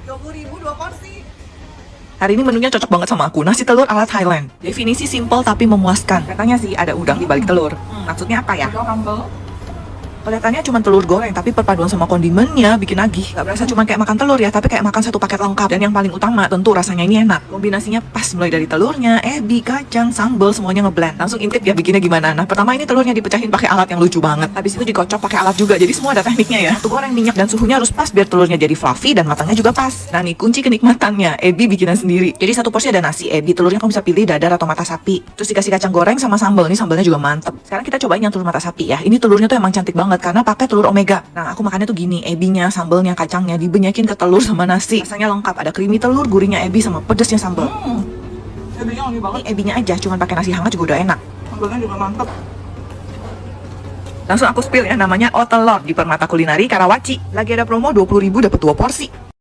20.000 2 porsi. Hari ini menunya cocok banget sama aku, nasi telur ala Thailand. Definisi simple tapi memuaskan. Katanya sih ada udang di balik telur. Maksudnya apa ya? Kelihatannya cuma telur goreng, tapi perpaduan sama kondimennya bikin nagih. Gak berasa cuma kayak makan telur ya, tapi kayak makan satu paket lengkap. Dan yang paling utama, tentu rasanya ini enak. Kombinasinya pas, mulai dari telurnya, ebi, kacang, sambal, semuanya ngeblend. Langsung intip ya bikinnya gimana. Nah, pertama ini telurnya dipecahin pakai alat yang lucu banget. Habis itu dikocok pakai alat juga, jadi semua ada tekniknya ya. Tuh goreng minyak dan suhunya harus pas biar telurnya jadi fluffy dan matangnya juga pas. Nah nih kunci kenikmatannya, ebi bikinan sendiri. Jadi satu porsi ada nasi, ebi, telurnya kamu bisa pilih dadar atau mata sapi. Terus dikasih kacang goreng sama sambal, ini sambalnya juga mantep. Sekarang kita cobain yang telur mata sapi ya. Ini telurnya tuh emang cantik banget karena pakai telur omega. Nah, aku makannya tuh gini, ebinya, sambalnya, kacangnya dibenyakin ke telur sama nasi. Rasanya lengkap, ada creamy telur, gurihnya ebi sama pedesnya sambal. Ebinya wangi banget. Ini ebinya aja, cuman pakai nasi hangat juga udah enak. Sambalnya juga mantep. Langsung aku spill ya, namanya Otelor di Permata Kulinari Karawaci. Lagi ada promo 20.000 dapat 2 porsi.